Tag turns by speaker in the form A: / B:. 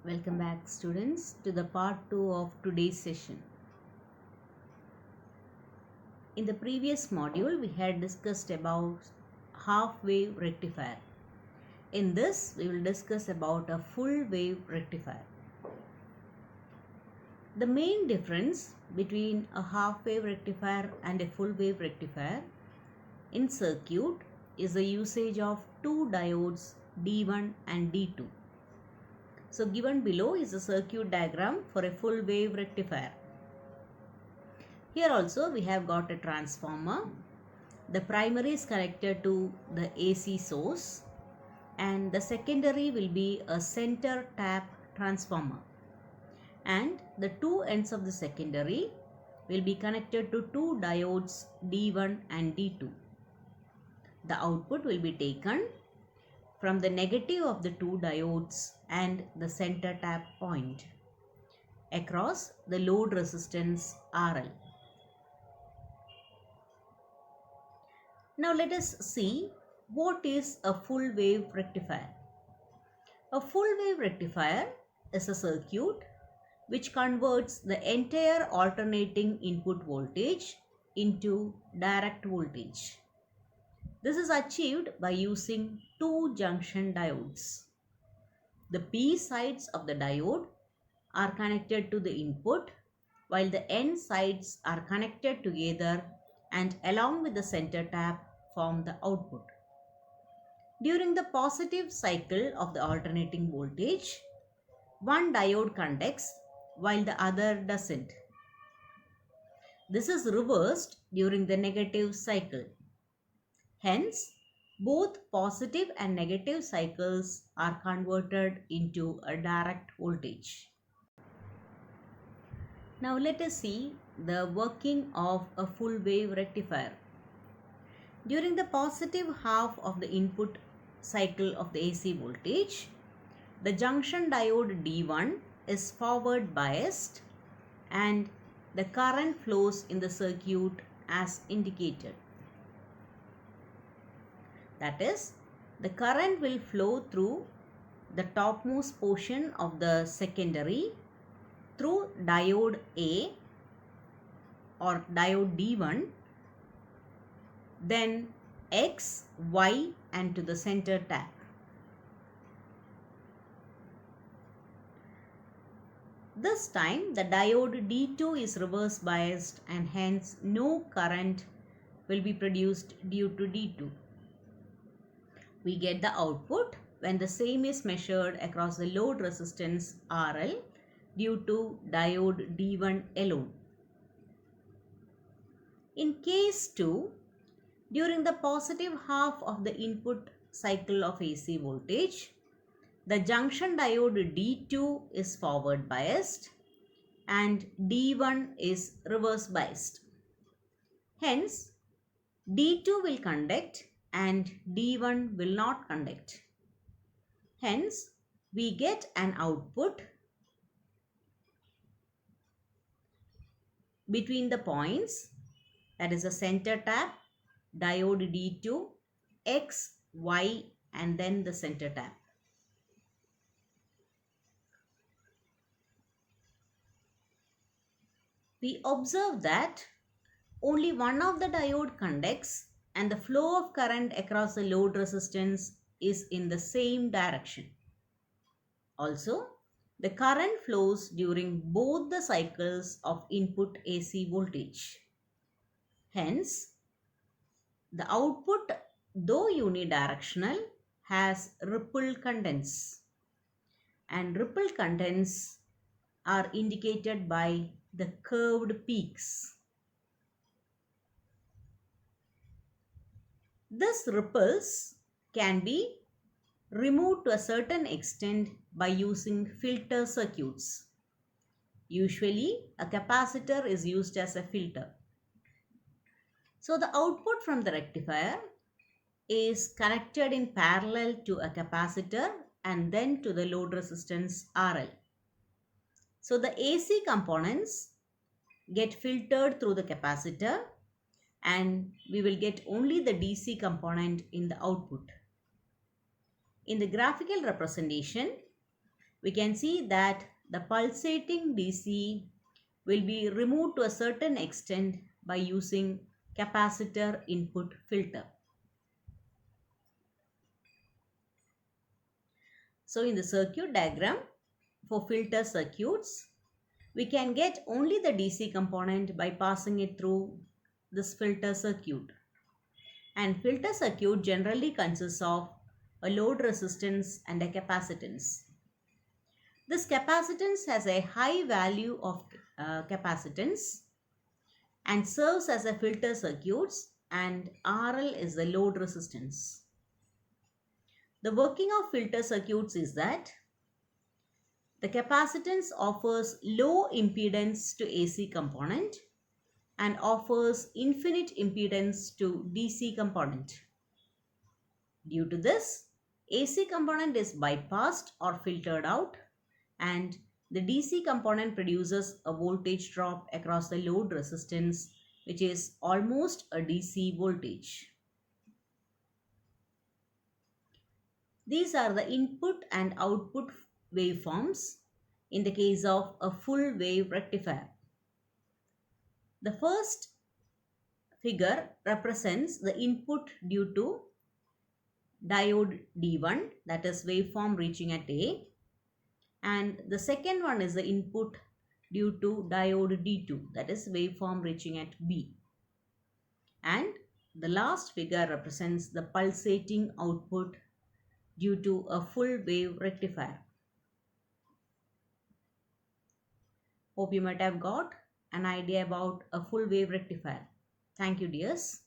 A: Welcome back students to the part 2 of today's session. In the previous module we had discussed about half wave rectifier. In this we will discuss about a full wave rectifier. The main difference between a half wave rectifier and a full wave rectifier in circuit is the usage of two diodes D1 and D2. So given below is a circuit diagram for a full wave rectifier. Here also we have got a transformer. The primary is connected to the AC source and the secondary will be a center tap transformer. And the two ends of the secondary will be connected to two diodes D1 and D2. The output will be taken from the negative of the two diodes and the center tap point across the load resistance RL. Now let us see what is a full wave rectifier. A full wave rectifier is a circuit which converts the entire alternating input voltage into direct voltage. This is achieved by using two junction diodes. The P sides of the diode are connected to the input while the N sides are connected together and along with the center tap form the output. During the positive cycle of the alternating voltage, one diode conducts while the other doesn't. This is reversed during the negative cycle. Hence, both positive and negative cycles are converted into a direct voltage. Now let us see the working of a full wave rectifier. During the positive half of the input cycle of the AC voltage, the junction diode D1 is forward biased and the current flows in the circuit as indicated. That is, the current will flow through the topmost portion of the secondary through diode A or diode D1, then X, Y and to the center tap. This time the diode D2 is reverse biased and hence no current will be produced due to D2. We get the output when the same is measured across the load resistance RL due to diode D1 alone. In case 2, during the positive half of the input cycle of AC voltage, the junction diode D2 is forward biased and D1 is reverse biased. Hence, D2 will conduct and D1 will not conduct. Hence, we get an output between the points, that is a center tap, diode D2, X, Y and then the center tap. We observe that only one of the diode conducts and the flow of current across the load resistance is in the same direction. Also, the current flows during both the cycles of input AC voltage. Hence, the output, though unidirectional, has ripple contents, and ripple contents are indicated by the curved peaks. These ripples can be removed to a certain extent by using filter circuits. Usually, a capacitor is used as a filter. So, the output from the rectifier is connected in parallel to a capacitor and then to the load resistance RL. So, the AC components get filtered through the capacitor and we will get only the DC component in the output. In the graphical representation, we can see that the pulsating DC will be removed to a certain extent by using capacitor input filter. So in the circuit diagram for filter circuits, we can get only the DC component by passing it through this filter circuit. And filter circuit generally consists of a load resistance and a capacitance. This capacitance has a high value of capacitance and serves as a filter circuits, and RL is the load resistance. The working of filter circuits is that the capacitance offers low impedance to AC component and offers infinite impedance to DC component. Due to this, AC component is bypassed or filtered out, and the DC component produces a voltage drop across the load resistance, which is almost a DC voltage. These are the input and output waveforms in the case of a full wave rectifier. The first figure represents the input due to diode D1, that is waveform reaching at A, and the second one is the input due to diode D2, that is waveform reaching at B, and the last figure represents the pulsating output due to a full wave rectifier. Hope you might have got an idea about a full wave rectifier. Thank you, dears.